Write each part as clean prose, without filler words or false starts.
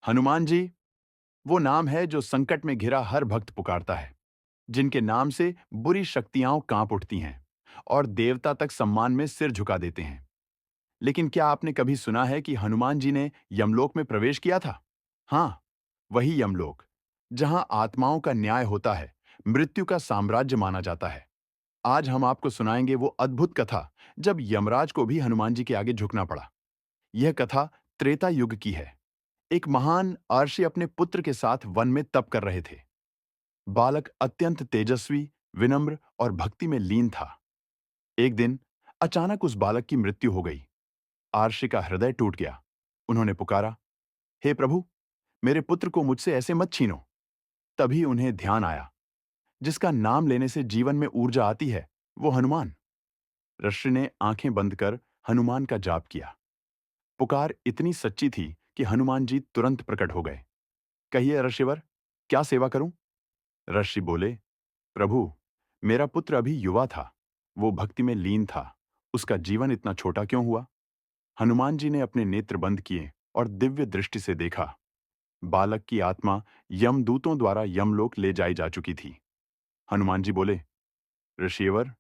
हनुमान जी वो नाम है जो संकट में घिरा हर भक्त पुकारता है, जिनके नाम से बुरी शक्तियां कांप उठती हैं और देवता तक सम्मान में सिर झुका देते हैं। लेकिन क्या आपने कभी सुना है कि हनुमान जी ने यमलोक में प्रवेश किया था? हाँ, वही यमलोक, जहां आत्माओं का न्याय होता है, मृत्यु का साम्राज्य माना जाता है। आज हम आपको सुनाएंगे वो अद्भुत कथा जब यमराज को भी हनुमान जी के आगे झुकना पड़ा। यह कथा त्रेता युग की है। एक महान अर्षि अपने पुत्र के साथ वन में तप कर रहे थे। बालक अत्यंत तेजस्वी, विनम्र और भक्ति में लीन था। एक दिन अचानक उस बालक की मृत्यु हो गई। आर्षि का हृदय टूट गया। उन्होंने पुकारा, हे प्रभु, मेरे पुत्र को मुझसे ऐसे मत छीनो। तभी उन्हें ध्यान आया, जिसका नाम लेने से जीवन में ऊर्जा आती है, वो हनुमान। ऋषि ने आंखें बंद कर हनुमान का जाप किया। पुकार इतनी सच्ची थी कि हनुमान जी तुरंत प्रकट हो गए। कहिए ऋषिवर, क्या सेवा करूं? ऋषि बोले, प्रभु, मेरा पुत्र अभी युवा था, वो भक्ति में लीन था, उसका जीवन इतना छोटा क्यों हुआ? हनुमान जी ने अपने नेत्र बंद किए और दिव्य दृष्टि से देखा। बालक की आत्मा यमदूतों द्वारा यमलोक ले जाई जा चुकी थी। हनुमान जी बोले, ऋषिवर,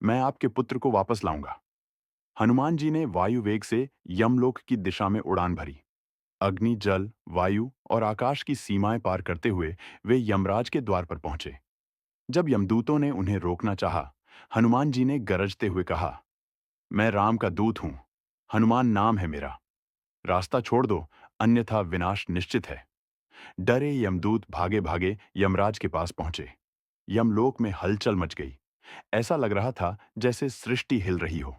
मैं आपके पुत्र को वापस लाऊंगा। हनुमान जी ने वायु वेग से यमलोक की दिशा में उड़ान भरी। अग्नि, जल, वायु और आकाश की सीमाएं पार करते हुए वे यमराज के द्वार पर पहुंचे। जब यमदूतों ने उन्हें रोकना चाहा, हनुमान जी ने गरजते हुए कहा, मैं राम का दूत हूं, हनुमान नाम है मेरा। रास्ता छोड़ दो, अन्यथा विनाश निश्चित है। डरे यमदूत भागे भागे यमराज के पास पहुंचे। यमलोक में हलचल मच गई। ऐसा लग रहा था जैसे सृष्टि हिल रही हो।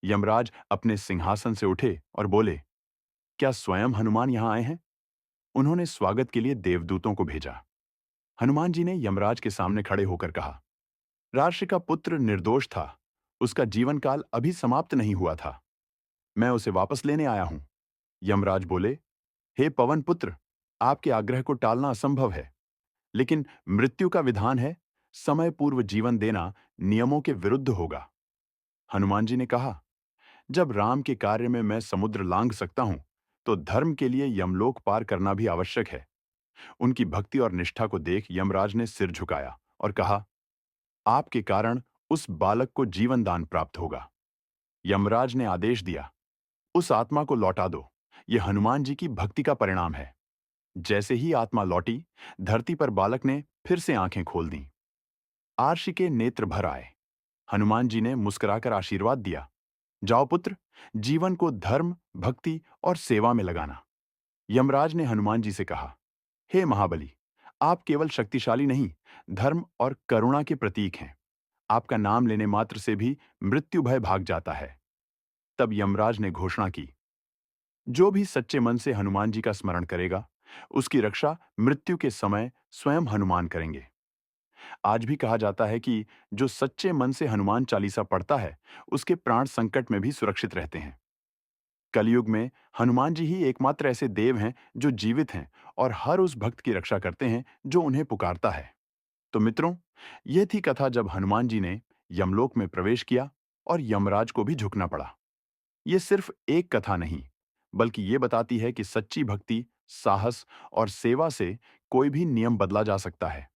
यमराज अपने सिंहासन से उठे और बोले, क्या स्वयं हनुमान यहां आए हैं? उन्होंने स्वागत के लिए देवदूतों को भेजा। हनुमान जी ने यमराज के सामने खड़े होकर कहा, राशि का पुत्र निर्दोष था, उसका जीवन काल अभी समाप्त नहीं हुआ था। मैं उसे वापस लेने आया हूं। यमराज बोले, हे पवन पुत्र, आपके आग्रह को टालना असंभव है, लेकिन मृत्यु का विधान है, समय पूर्व जीवन देना नियमों के विरुद्ध होगा। हनुमान जी ने कहा, जब राम के कार्य में मैं समुद्र लांघ सकता हूं, तो धर्म के लिए यमलोक पार करना भी आवश्यक है। उनकी भक्ति और निष्ठा को देख यमराज ने सिर झुकाया और कहा, आपके कारण उस बालक को जीवन दान प्राप्त होगा। यमराज ने आदेश दिया, उस आत्मा को लौटा दो। यह हनुमान जी की भक्ति का परिणाम है। जैसे ही आत्मा लौटी, धरती पर बालक ने फिर से आंखें खोल दी। आर्षि के नेत्र भर आए। हनुमान जी ने मुस्कुराकर आशीर्वाद दिया, जाओ पुत्र, जीवन को धर्म, भक्ति और सेवा में लगाना। यमराज ने हनुमान जी से कहा, हे महाबली, आप केवल शक्तिशाली नहीं, धर्म और करुणा के प्रतीक हैं। आपका नाम लेने मात्र से भी मृत्यु भय भाग जाता है। तब यमराज ने घोषणा की, जो भी सच्चे मन से हनुमान जी का स्मरण करेगा, उसकी रक्षा मृत्यु के समय स्वयं हनुमान करेंगे। आज भी कहा जाता है कि जो सच्चे मन से हनुमान चालीसा पढ़ता है, उसके प्राण संकट में भी सुरक्षित रहते हैं। कलयुग में हनुमान जी ही एकमात्र ऐसे देव हैं जो जीवित हैं और हर उस भक्त की रक्षा करते हैं जो उन्हें पुकारता है। तो मित्रों, यह थी कथा जब हनुमान जी ने यमलोक में प्रवेश किया और यमराज को भी झुकना पड़ा। ये सिर्फ एक कथा नहीं, बल्कि ये बताती है कि सच्ची भक्ति, साहस और सेवा से कोई भी नियम बदला जा सकता है।